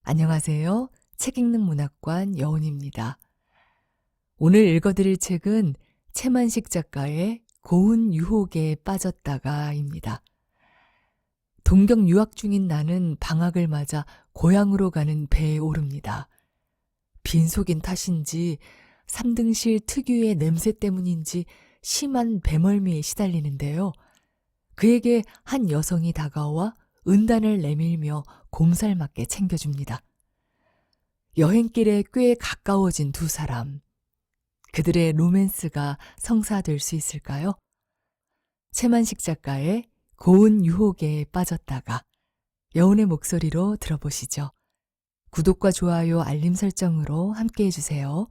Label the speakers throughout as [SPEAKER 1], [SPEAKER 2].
[SPEAKER 1] 안녕하세요. 책 읽는 문학관 여운입니다. 오늘 읽어드릴 책은 채만식 작가의 고운 유혹에 빠졌다가입니다. 동경 유학 중인 나는 방학을 맞아 고향으로 가는 배에 오릅니다. 빈속인 탓인지 3등실 특유의 냄새 때문인지 심한 배멀미에 시달리는데요. 그에게 한 여성이 다가와 은단을 내밀며 곰살맞게 챙겨줍니다. 여행길에 꽤 가까워진 두 사람. 그들의 로맨스가 성사될 수 있을까요? 채만식 작가의 고운 유혹에 빠졌다가 여운의 목소리로 들어보시죠. 구독과 좋아요, 알림 설정으로 함께 해주세요.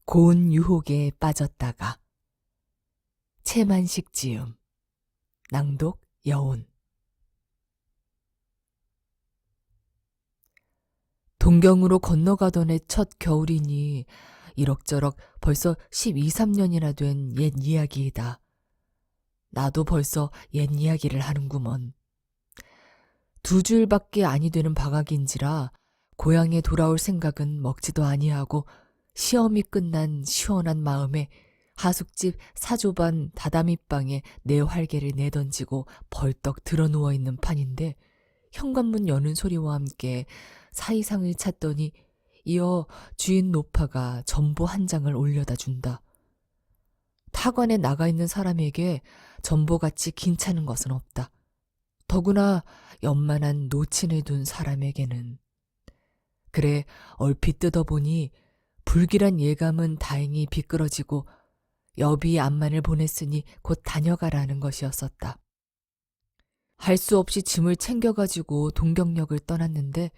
[SPEAKER 1] 고운 유혹에 빠졌다가 채만식 지음 낭독 여운. 동경으로 건너가던 해 첫 겨울이니 이럭저럭 벌써 12, 13년이나 된 옛 이야기이다. 나도 벌써 옛 이야기를 하는구먼. 2주일밖에 아니 되는 방학인지라 고향에 돌아올 생각은 먹지도 아니하고 시험이 끝난 시원한 마음에 하숙집 사조반 다다미방에 내 활개를 내던지고 벌떡 드러누워 있는 판인데 현관문 여는 소리와 함께 사이상을 찾더니 이어 주인 노파가 전보 한 장을 올려다 준다. 타관에 나가 있는 사람에게 전보같이 괜찮은 것은 없다. 더구나 연만한 노친을 둔 사람에게는. 그래 얼핏 뜯어보니 불길한 예감은 다행히 비끄러지고 여비 암만을 보냈으니 곧 다녀가라는 것이었었다. 할 수 없이 짐을 챙겨가지고 동경역을 떠났는데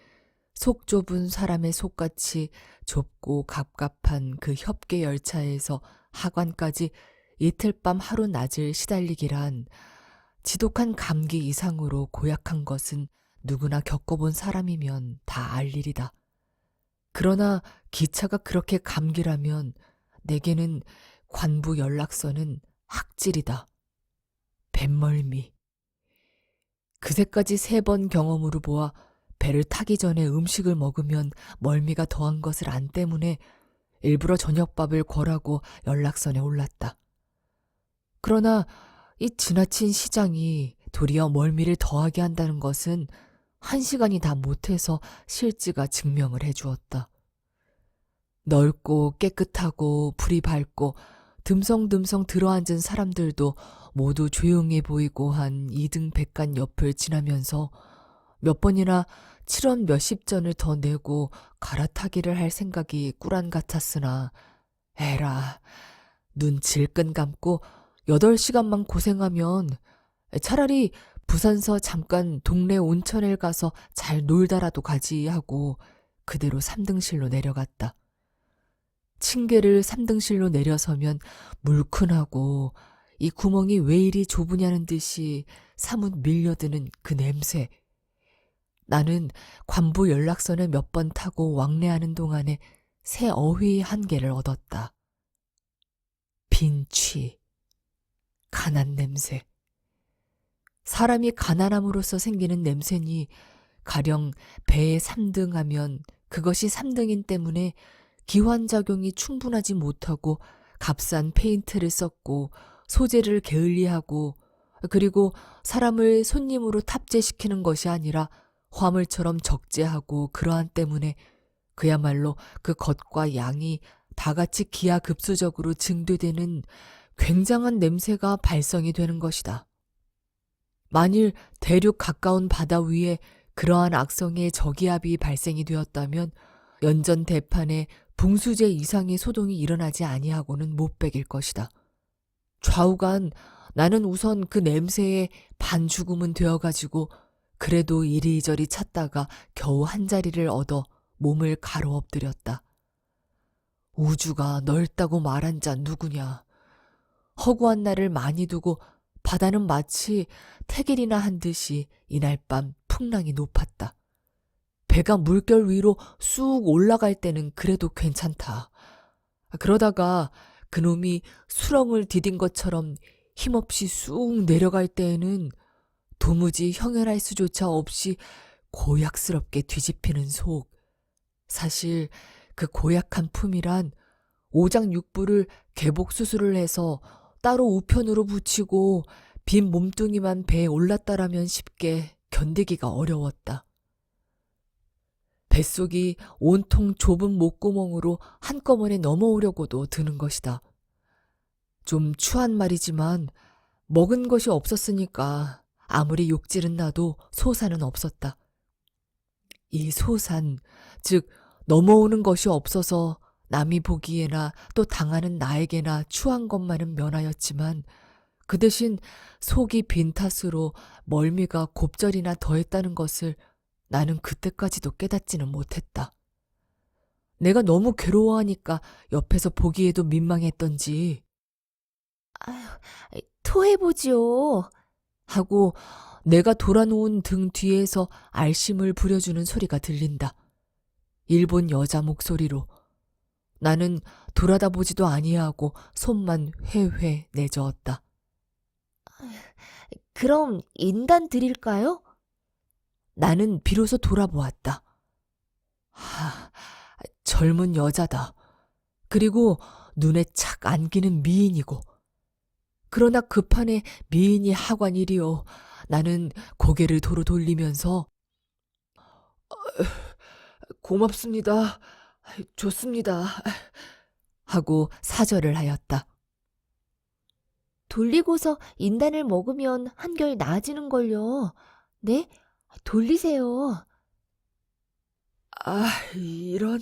[SPEAKER 1] 속 좁은 사람의 속같이 좁고 갑갑한 그 협계 열차에서 하관까지 이틀 밤 하루 낮을 시달리기란 지독한 감기 이상으로 고약한 것은 누구나 겪어본 사람이면 다 알 일이다. 그러나 기차가 그렇게 감기라면 내게는 관부 연락선은 학질이다. 뱃멀미. 그새까지 3번 경험으로 보아 배를 타기 전에 음식을 먹으면 멀미가 더한 것을 안 때문에 일부러 저녁밥을 권하고 연락선에 올랐다. 그러나 이 지나친 시장이 도리어 멀미를 더하게 한다는 것은 1시간이 다 못해서 실지가 증명을 해주었다. 넓고 깨끗하고 불이 밝고 듬성듬성 들어앉은 사람들도 모두 조용해 보이고 한 2등 백간 옆을 지나면서 몇 번이나 7원 몇십 전을 더 내고 갈아타기를 할 생각이 꾸란 같았으나 에라, 눈 질끈 감고 8시간만 고생하면 차라리 부산서 잠깐 동네 온천에 가서 잘 놀다라도 가지 하고 그대로 3등실로 내려갔다. 층계를 3등실로 내려서면 물큰하고 이 구멍이 왜 이리 좁으냐는 듯이 사뭇 밀려드는 그 냄새. 나는 관부 연락선을 몇 번 타고 왕래하는 동안에 새 어휘 한 개를 얻었다. 빈취, 가난 냄새. 사람이 가난함으로써 생기는 냄새니 가령 배에 3등 하면 그것이 3등인 때문에 기환작용이 충분하지 못하고 값싼 페인트를 썼고 소재를 게을리하고 그리고 사람을 손님으로 탑재시키는 것이 아니라 화물처럼 적재하고 그러한 때문에 그야말로 그 겉과 양이 다 같이 기하급수적으로 증대되는 굉장한 냄새가 발성이 되는 것이다. 만일 대륙 가까운 바다 위에 그러한 악성의 저기압이 발생이 되었다면 연전대판에 붕수제 이상의 소동이 일어나지 아니하고는 못 베길 것이다. 좌우간 나는 우선 그 냄새에 반죽음은 되어가지고 그래도 이리저리 찾다가 겨우 한 자리를 얻어 몸을 가로 엎드렸다. 우주가 넓다고 말한 자 누구냐. 허구한 날을 많이 두고 바다는 마치 태길이나 한 듯이 이날 밤 풍랑이 높았다. 배가 물결 위로 쑥 올라갈 때는 그래도 괜찮다. 그러다가 그놈이 수렁을 디딘 것처럼 힘없이 쑥 내려갈 때에는 도무지 형연할 수조차 없이 고약스럽게 뒤집히는 속. 사실 그 고약한 품이란 오장육부를 개복 수술을 해서 따로 우편으로 붙이고 빈 몸뚱이만 배에 올랐다라면 쉽게 견디기가 어려웠다. 뱃속이 온통 좁은 목구멍으로 한꺼번에 넘어오려고도 드는 것이다. 좀 추한 말이지만 먹은 것이 없었으니까 아무리 욕질은 나도 소산은 없었다. 이 소산, 즉 넘어오는 것이 없어서 남이 보기에나 또 당하는 나에게나 추한 것만은 면하였지만 그 대신 속이 빈 탓으로 멀미가 곱절이나 더했다는 것을 나는 그때까지도 깨닫지는 못했다. 내가 너무 괴로워하니까 옆에서 보기에도 민망했던지
[SPEAKER 2] 토해보지요.
[SPEAKER 1] 하고 내가 돌아놓은 등 뒤에서 알심을 부려주는 소리가 들린다. 일본 여자 목소리로. 나는 돌아다 보지도 아니하고 손만 회회 내저었다.
[SPEAKER 2] 그럼 인단 드릴까요?
[SPEAKER 1] 나는 비로소 돌아보았다. 젊은 여자다. 그리고 눈에 착 안기는 미인이고. 그러나 급한에 미인이 하관이리요. 나는 고개를 도로 돌리면서 고맙습니다. 좋습니다. 하고 사절을 하였다.
[SPEAKER 2] 돌리고서 인단을 먹으면 한결 나아지는걸요. 네? 돌리세요.
[SPEAKER 1] 이런.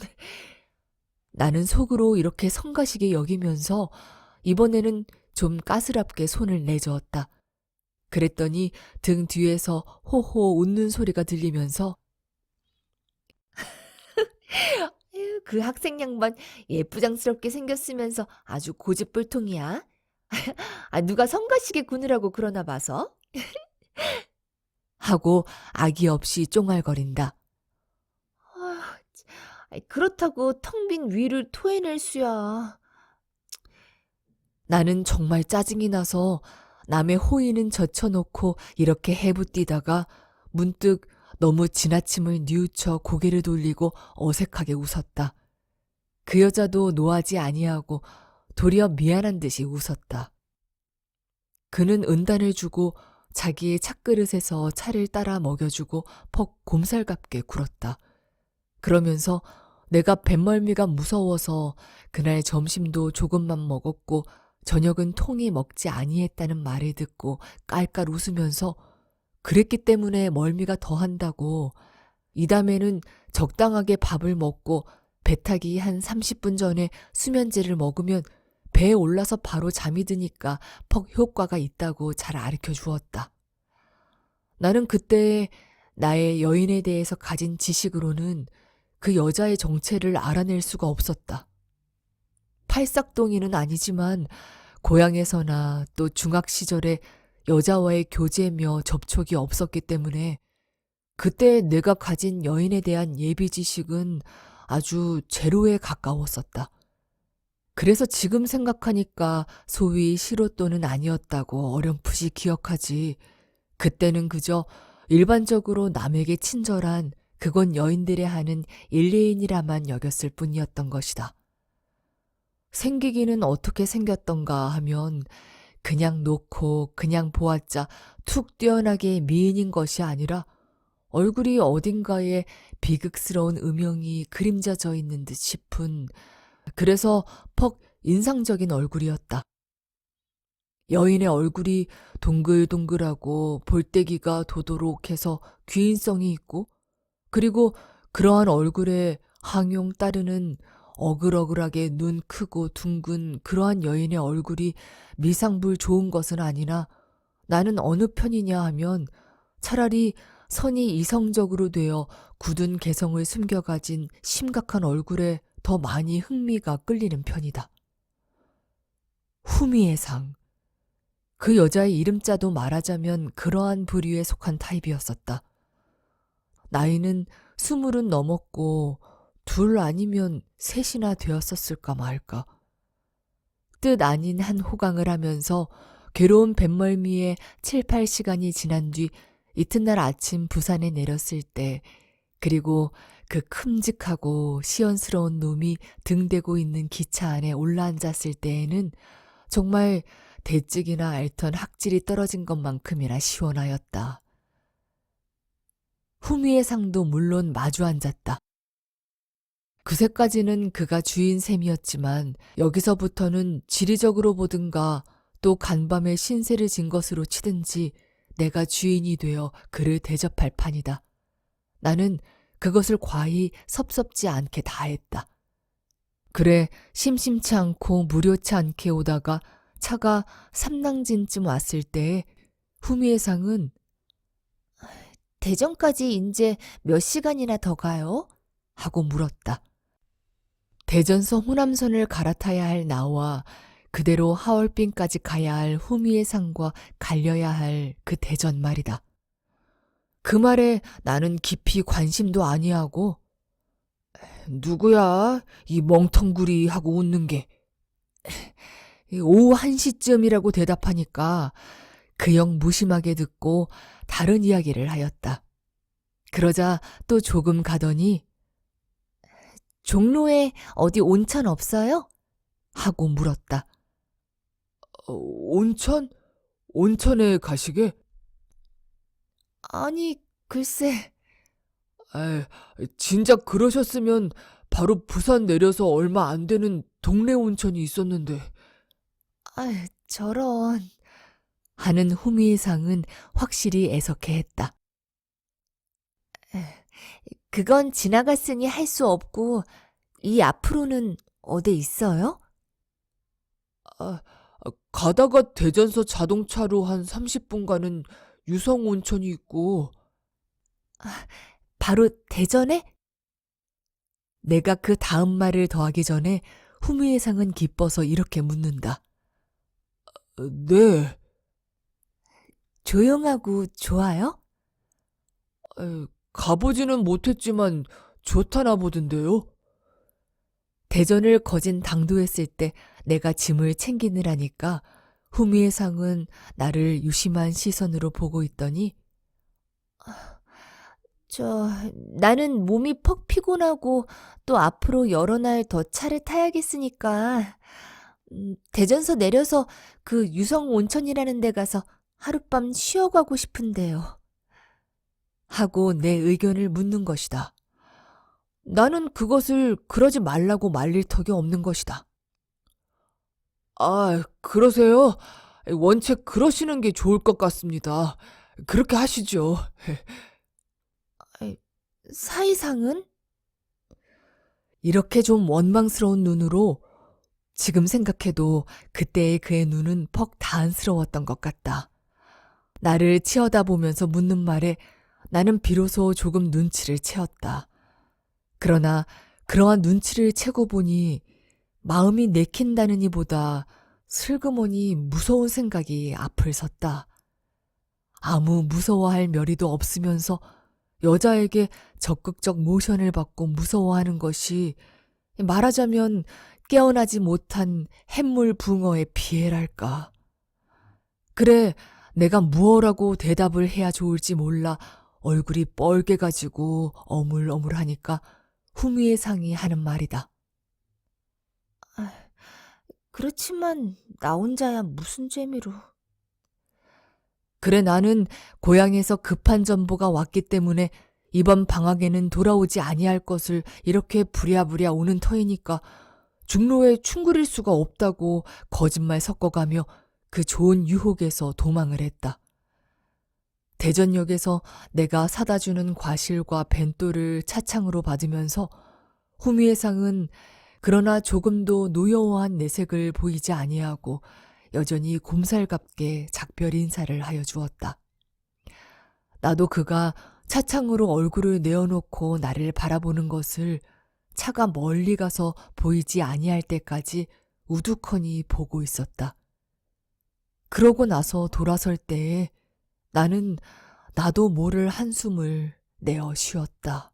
[SPEAKER 1] 나는 속으로 이렇게 성가시게 여기면서 이번에는 좀 까스럽게 손을 내저었다. 그랬더니 등 뒤에서 호호 웃는 소리가 들리면서
[SPEAKER 2] 그 학생 양반 예쁘장스럽게 생겼으면서 아주 고집불통이야. 누가 성가시게 구느라고 그러나 봐서.
[SPEAKER 1] 하고 악의 없이 쫑알거린다.
[SPEAKER 2] 그렇다고 텅 빈 위를 토해낼 수야.
[SPEAKER 1] 나는 정말 짜증이 나서 남의 호의는 젖혀놓고 이렇게 해부뛰다가 문득 너무 지나침을 뉘우쳐 고개를 돌리고 어색하게 웃었다. 그 여자도 노하지 아니하고 도리어 미안한 듯이 웃었다. 그는 은단을 주고 자기의 찻그릇에서 차를 따라 먹여주고 퍽 곰살갑게 굴었다. 그러면서 내가 뱃멀미가 무서워서 그날 점심도 조금만 먹었고 저녁은 통이 먹지 아니했다는 말을 듣고 깔깔 웃으면서 그랬기 때문에 멀미가 더한다고 이 다음에는 적당하게 밥을 먹고 배 타기 한 30분 전에 수면제를 먹으면 배에 올라서 바로 잠이 드니까 퍽 효과가 있다고 잘 가르쳐 주었다. 나는 그때 나의 여인에 대해서 가진 지식으로는 그 여자의 정체를 알아낼 수가 없었다. 팔싹동이는 아니지만 고향에서나 또 중학 시절에 여자와의 교제며 접촉이 없었기 때문에 그때 내가 가진 여인에 대한 예비 지식은 아주 제로에 가까웠었다. 그래서 지금 생각하니까 소위 시로또는 아니었다고 어렴풋이 기억하지. 그때는 그저 일반적으로 남에게 친절한 그건 여인들이 하는 일례인이라만 여겼을 뿐이었던 것이다. 생기기는 어떻게 생겼던가 하면 그냥 놓고 그냥 보았자 툭 뛰어나게 미인인 것이 아니라 얼굴이 어딘가에 비극스러운 음영이 그림자져 있는 듯 싶은 그래서 퍽 인상적인 얼굴이었다. 여인의 얼굴이 동글동글하고 볼때기가 도도록해서 귀인성이 있고 그리고 그러한 얼굴에 항용 따르는 어글어글하게 눈 크고 둥근 그러한 여인의 얼굴이 미상불 좋은 것은 아니나 나는 어느 편이냐 하면 차라리 선이 이성적으로 되어 굳은 개성을 숨겨가진 심각한 얼굴에 더 많이 흥미가 끌리는 편이다. 후미의 상. 그 여자의 이름자도 말하자면 그러한 부류에 속한 타입이었었다. 나이는 20은 넘었고 둘 아니면 셋이나 되었었을까 말까. 뜻 아닌 한 호강을 하면서 괴로운 뱃멀미에 7, 8시간이 지난 뒤 이튿날 아침 부산에 내렸을 때, 그리고 그 큼직하고 시원스러운 놈이 등대고 있는 기차 안에 올라앉았을 때에는 정말 대찍이나 앓던 학질이 떨어진 것만큼이나 시원하였다. 후미의 상도 물론 마주 앉았다. 그새까지는 그가 주인 셈이었지만 여기서부터는 지리적으로 보든가 또 간밤에 신세를 진 것으로 치든지 내가 주인이 되어 그를 대접할 판이다. 나는 그것을 과히 섭섭지 않게 다했다. 그래 심심치 않고 무료치 않게 오다가 차가 삼당진쯤 왔을 때에 후미의 상은
[SPEAKER 2] 대전까지 이제 몇 시간이나 더 가요?
[SPEAKER 1] 하고 물었다. 대전서 호남선을 갈아타야 할 나와 그대로 하얼빈까지 가야 할 후미의 상과 갈려야 할 그 대전 말이다. 그 말에 나는 깊이 관심도 아니하고 누구야 이 멍텅구리 하고 웃는 게. 오후 1시쯤이라고 대답하니까 그영 무심하게 듣고 다른 이야기를 하였다. 그러자 또 조금 가더니
[SPEAKER 2] 종로에 어디 온천 없어요?
[SPEAKER 1] 하고 물었다. 온천? 온천에 가시게?
[SPEAKER 2] 아니, 글쎄.
[SPEAKER 1] 진작 그러셨으면 바로 부산 내려서 얼마 안 되는 동네 온천이 있었는데.
[SPEAKER 2] 저런.
[SPEAKER 1] 하는 후미의 상은 확실히 애석해 했다.
[SPEAKER 2] 그건 지나갔으니 할 수 없고 이 앞으로는 어디 있어요?
[SPEAKER 1] 가다가 대전서 자동차로 한 30분 가는 유성 온천이 있고.
[SPEAKER 2] 바로 대전에?
[SPEAKER 1] 내가 그 다음 말을 더하기 전에 후미의 상은 기뻐서 이렇게 묻는다. 네.
[SPEAKER 2] 조용하고 좋아요?
[SPEAKER 1] 가보지는 못했지만 좋다나 보던데요. 대전을 거진 당도했을 때 내가 짐을 챙기느라니까 후미의 상은 나를 유심한 시선으로 보고 있더니
[SPEAKER 2] 나는 몸이 퍽 피곤하고 또 앞으로 여러 날 더 차를 타야겠으니까 대전서 내려서 그 유성 온천이라는 데 가서 하룻밤 쉬어가고 싶은데요.
[SPEAKER 1] 하고 내 의견을 묻는 것이다. 나는 그것을 그러지 말라고 말릴 턱이 없는 것이다. 그러세요? 원체 그러시는 게 좋을 것 같습니다. 그렇게 하시죠.
[SPEAKER 2] 사이상은?
[SPEAKER 1] 이렇게 좀 원망스러운 눈으로, 지금 생각해도 그때의 그의 눈은 퍽 다안스러웠던 것 같다. 나를 치어다보면서 묻는 말에 나는 비로소 조금 눈치를 채었다. 그러나 그러한 눈치를 채고 보니 마음이 내킨다느니 보다 슬그머니 무서운 생각이 앞을 섰다. 아무 무서워할 멸의도 없으면서 여자에게 적극적 모션을 받고 무서워하는 것이 말하자면 깨어나지 못한 햇물 붕어의 피해랄까. 그래, 내가 무엇라고 대답을 해야 좋을지 몰라 얼굴이 뻘개가지고 어물어물하니까 후미의 상이 하는 말이다.
[SPEAKER 2] 그렇지만 나 혼자야 무슨 재미로.
[SPEAKER 1] 그래, 나는 고향에서 급한 전보가 왔기 때문에 이번 방학에는 돌아오지 아니할 것을 이렇게 부랴부랴 오는 터이니까 중로에 충그릴 수가 없다고 거짓말 섞어가며 그 좋은 유혹에서 도망을 했다. 대전역에서 내가 사다 주는 과실과 벤또를 차창으로 받으면서 후미의 상은 그러나 조금도 노여워한 내색을 보이지 아니하고 여전히 곰살갑게 작별 인사를 하여 주었다. 나도 그가 차창으로 얼굴을 내어놓고 나를 바라보는 것을 차가 멀리 가서 보이지 아니할 때까지 우두커니 보고 있었다. 그러고 나서 돌아설 때에 나는 나도 모를 한숨을 내어 쉬었다.